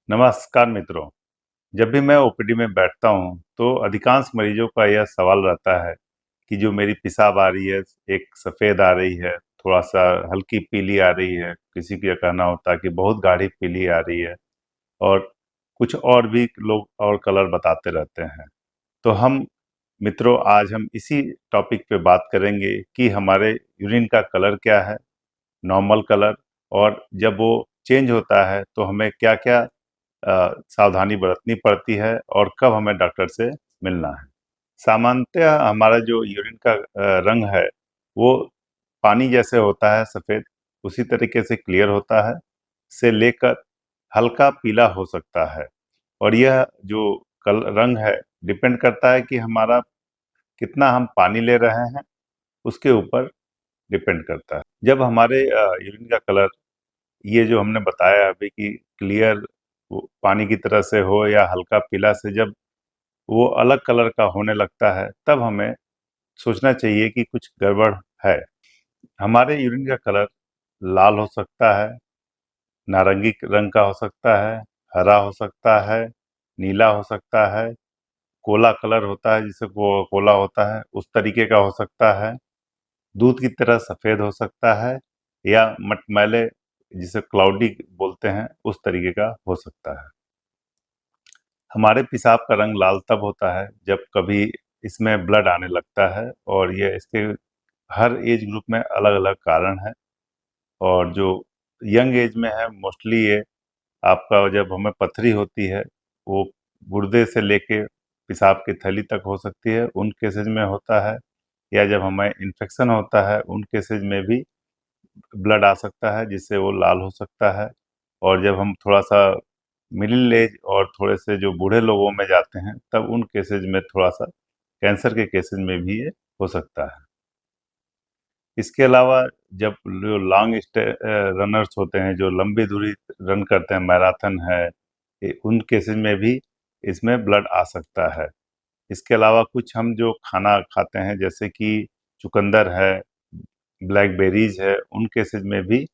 नमस्कार मित्रों। जब भी मैं ओपीडी में बैठता हूँ तो अधिकांश मरीजों का यह सवाल रहता है कि जो मेरी पेशाब आ रही है, एक सफ़ेद आ रही है, थोड़ा-सा हल्की पीली आ रही है, किसी का कहना होता है कि बहुत गाढ़ी पीली आ रही है और कुछ और भी लोग और कलर बताते रहते हैं। तो हम मित्रों आज हम इसी टॉपिक पे बात करेंगे कि हमारे यूरिन का कलर क्या है, नॉर्मल कलर, और जब वो चेंज होता है तो हमें क्या-क्या सावधानी बरतनी पड़ती है और कब हमें डॉक्टर से मिलना है। सामान्यतः हमारा जो यूरिन का रंग है वो पानी जैसे होता है सफ़ेद, उसी तरीके से क्लियर होता है, से लेकर हल्का पीला हो सकता है। और यह जो कल रंग है डिपेंड करता है कि हमारा कितना हम पानी ले रहे हैं, उसके ऊपर डिपेंड करता है। जब हमारे यूरिन का कलर ये जो हमने बताया अभी कि क्लियर वो पानी की तरह से हो या हल्का पीला से जब वो अलग कलर का होने लगता है, तब हमें सोचना चाहिए कि कुछ गड़बड़ है। हमारे यूरिन का कलर लाल हो सकता है, नारंगी रंग का हो सकता है, हरा हो सकता है, नीला हो सकता है, कोला कलर होता है जिसे कोला होता है, उस तरीके का हो सकता है, दूध की तरह सफ़ेद हो सकता है, या मटमैले जिसे क्लाउडी बोलते हैं, उस तरीके का हो सकता है। हमारे पेशाब का रंग लाल तब होता है जब कभी इसमें ब्लड आने लगता है, और ये इसके हर एज ग्रुप में अलग-अलग कारण है। और जो यंग एज में है मोस्टली ये आपका जब हमें पथरी होती है, वो गुर्दे से लेके पेशाब की थैली तक हो सकती है, उन केसेज़ में होता है, या जब हमें इन्फेक्शन होता है उन केसेज़ में भी ब्लड आ सकता है जिससे वो लाल हो सकता है। और जब हम थोड़ा-सा मिडिल एज और थोड़े से जो बूढ़े लोगों में जाते हैं, तब उन केसेज़ में थोड़ा-सा कैंसर के केसेज़ में भी ये हो सकता है। इसके अलावा जब जो रनर्स होते हैं, जो लंबी दूरी रन करते हैं, मैराथन है, उन केसेज़ में भी इसमें ब्लड आ सकता है। इसके अलावा कुछ हम जो खाना खाते हैं जैसे कि चुकंदर है, ब्लैकबेरीज़ है, उन केसेज़ में भी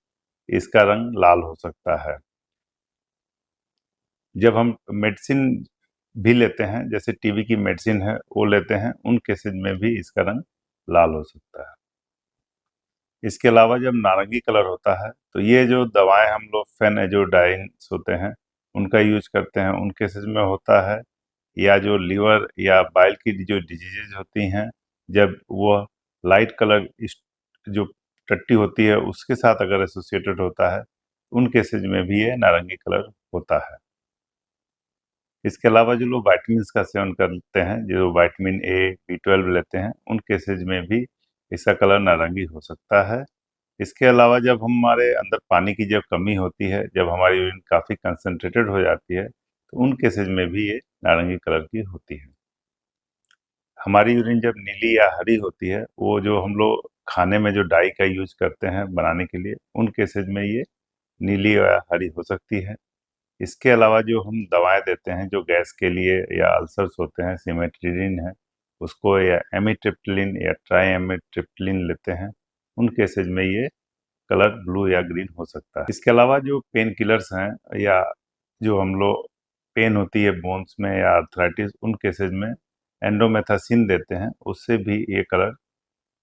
इसका रंग लाल हो सकता है। जब हम मेडिसिन भी लेते हैं, जैसे टीबी की मेडिसिन है, वो लेते हैं, उन केसेज़ में भी इसका रंग लाल हो सकता है। इसके अलावा जब नारंगी कलर होता है, तो ये जो दवाएँ हम लोग फेनाजोडाइन्स होते हैं, उनका यूज़ करते हैं, उन केसेज़ में होता है। या जो लीवर या बाइल की जो डिजीज़ेज़ होती हैं, जब वो लाइट कलर इस जो टट्टी होती है, उसके साथ अगर एसोसिएटेड होता है, उन केसेज़ में भी ये नारंगी कलर होता है। इसके अलावा जो लोग विटामिन्स का सेवन करते हैं, जो विटामिन ए, बी12 लेते हैं, उन केसेज़ में भी इसका कलर नारंगी हो सकता है। इसके अलावा जब हमारे अंदर पानी की जब कमी होती है, जब हमारी यूरिन काफ़ी कंसंट्रेटेड हो जाती है, तो उन केसेज़ में भी ये नारंगी कलर की होती है। हमारी यूरिन जब नीली या हरी होती है, वो जो हम लोग खाने में जो डाई का यूज़ करते हैं बनाने के लिए, उन केसेज़ में ये नीली या हरी हो सकती है। इसके अलावा जो हम दवाएँ देते हैं, जो गैस के लिए या अल्सर्स होते हैं, सिमेट्रिलिन है, उसको या एमिट्रिप्टिलिन या ट्राइएमिट्रिप्टिलिन लेते हैं, उन केसेज़ में ये कलर ब्लू या ग्रीन हो सकता है। इसके अलावा जो पेन किलर्स हैं, या जो हम लोग पेन होती है बोन्स में या आर्थराइटिस, उन केसेज़ में एंडोमेथासिन देते हैं, उससे भी ये कलर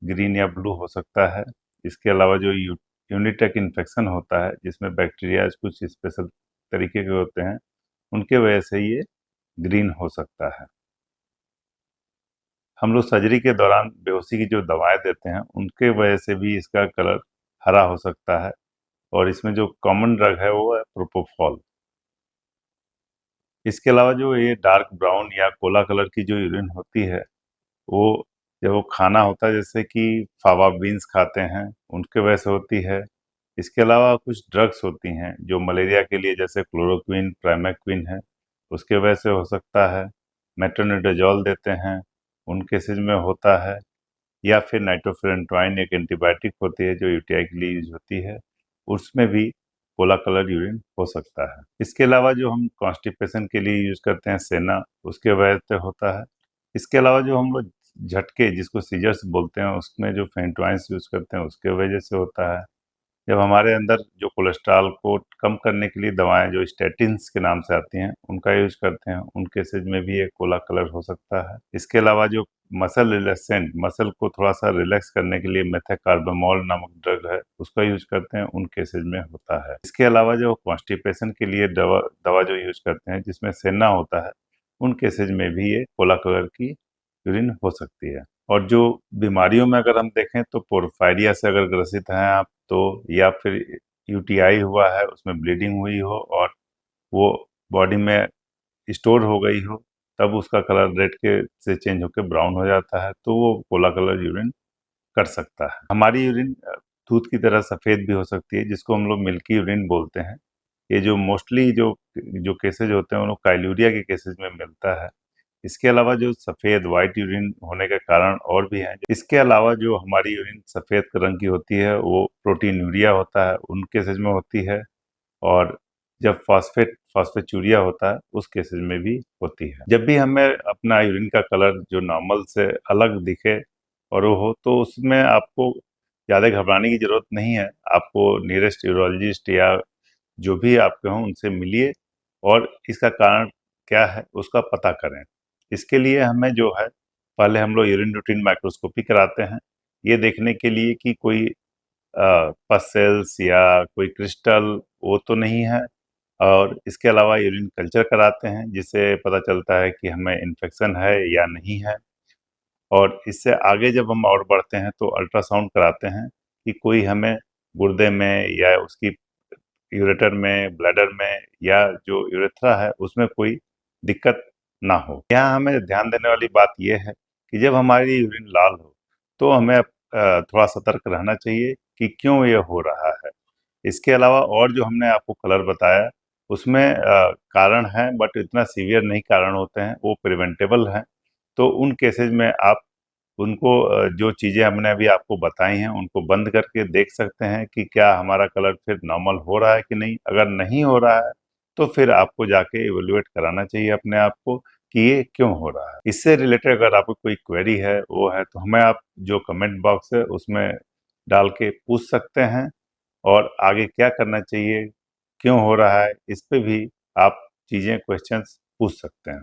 ग्रीन या ब्लू हो सकता है। इसके अलावा जो यूनिटक इन्फेक्शन होता है, जिसमें बैक्टीरियाज कुछ स्पेशल तरीके के होते हैं, उनके वजह से ये ग्रीन हो सकता है। हम लोग सर्जरी के दौरान बेहोशी की जो दवाएँ देते हैं, उनके वजह से भी इसका कलर हरा हो सकता है। और इसमें जो कॉमन ड्रग है वो है प्रोपोफॉल। इसके अलावा जो ये डार्क ब्राउन या कोला कलर की जो यूरिन होती है, वो जब वो खाना होता है जैसे कि फावा बीन्स खाते हैं, उनके वजह से होती है। इसके अलावा कुछ ड्रग्स होती हैं जो मलेरिया के लिए, जैसे क्लोरोक्विन, प्राइमेक्विन है, उसके वजह से हो सकता है। मेट्रोनिडाज़ोल देते हैं, उन केसेज़ में होता है। या फिर नाइट्रोफुरेंटवाइन एक एंटीबायोटिक होती है जो यूटीआई के लिए यूज़ होती है, उसमें भी कोला कलर यूरिन हो सकता है। इसके अलावा जो हम कॉन्स्टिपेशन के लिए यूज़ करते हैं सेना, उसके वजह से होता है। इसके अलावा जो हम लोग झटके जिसको सीज़र्स बोलते हैं, उसमें जो फेंटोइन्स यूज़ करते हैं उसके वजह से होता है। जब हमारे अंदर जो कोलेस्ट्रॉल को कम करने के लिए दवाएं जो स्टैटिन्स के नाम से आती हैं उनका यूज करते हैं, उन केसेज में भी ये कोला कलर हो सकता है। इसके अलावा जो मसल रिलैक्सेंट, मसल को थोड़ा सा रिलैक्स करने के लिए मेथाकार्बामोल नामक ड्रग है उसका यूज करते हैं, उन केसेज में होता है। इसके अलावा जो कॉन्स्टिपेशन के लिए दवा दवा जो यूज करते हैं जिसमें सेना होता है, उन केसेज में भी ये कोला कलर की यूरिन हो सकती है। और जो बीमारियों में अगर हम देखें तो पोर्फायरिया से अगर ग्रसित हैं आप तो, या फिर यूटीआई हुआ है उसमें ब्लीडिंग हुई हो और वो बॉडी में स्टोर हो गई हो, तब उसका कलर रेड के से चेंज होकर ब्राउन हो जाता है, तो वो कोला कलर यूरिन कर सकता है। हमारी यूरिन दूध की तरह सफ़ेद भी हो सकती है, जिसको हम लोग मिल्की यूरिन बोलते हैं। ये जो मोस्टली जो जो केसेज होते हैं, वो काइलूरिया के केसेज में मिलता है। इसके अलावा जो सफ़ेद व्हाइट यूरिन होने के कारण और भी हैं। इसके अलावा जो हमारी यूरिन सफ़ेद रंग की होती है, वो प्रोटीनूरिया होता है, उन केसेज में होती है। और जब फॉस्फेचूरिया होता है, उस केसेज में भी होती है। जब भी हमें अपना यूरिन का कलर जो नॉर्मल से अलग दिखे और वो हो, तो उसमें आपको ज़्यादा घबराने की ज़रूरत नहीं है। आपको नियरेस्ट यूरोलॉजिस्ट या जो भी आपके हों उनसे मिलिए और इसका कारण क्या है उसका पता करें। इसके लिए हमें जो है, पहले हम लोग यूरिन रूटीन माइक्रोस्कोपी कराते हैं, ये देखने के लिए कि कोई पस सेल्स या कोई क्रिस्टल वो तो नहीं है। और इसके अलावा यूरिन कल्चर कराते हैं, जिससे पता चलता है कि हमें इन्फेक्शन है या नहीं है। और इससे आगे जब हम और बढ़ते हैं तो अल्ट्रासाउंड कराते हैं कि कोई हमें गुर्दे में या उसकी यूरेटर में, ब्लैडर में या जो यूरेथ्रा है उसमें कोई दिक्कत ना हो। यहाँ हमें ध्यान देने वाली बात ये है कि जब हमारी यूरिन लाल हो तो हमें थोड़ा सतर्क रहना चाहिए कि क्यों ये हो रहा है। इसके अलावा और जो हमने आपको कलर बताया उसमें कारण हैं, बट इतना सीवियर नहीं कारण होते हैं, वो प्रिवेंटेबल हैं। तो उन केसेज में आप उनको जो चीज़ें हमने अभी आपको बताई हैं उनको बंद करके देख सकते हैं कि क्या हमारा कलर फिर नॉर्मल हो रहा है कि नहीं। अगर नहीं हो रहा है तो फिर आपको जाके इवैल्यूएट कराना चाहिए अपने आप को कि ये क्यों हो रहा है। इससे रिलेटेड अगर आपको कोई क्वेरी है वो है तो हमें आप जो कमेंट बॉक्स है उसमें डाल के पूछ सकते हैं, और आगे क्या करना चाहिए, क्यों हो रहा है, इस पे भी आप चीज़ें क्वेश्चंस पूछ सकते हैं।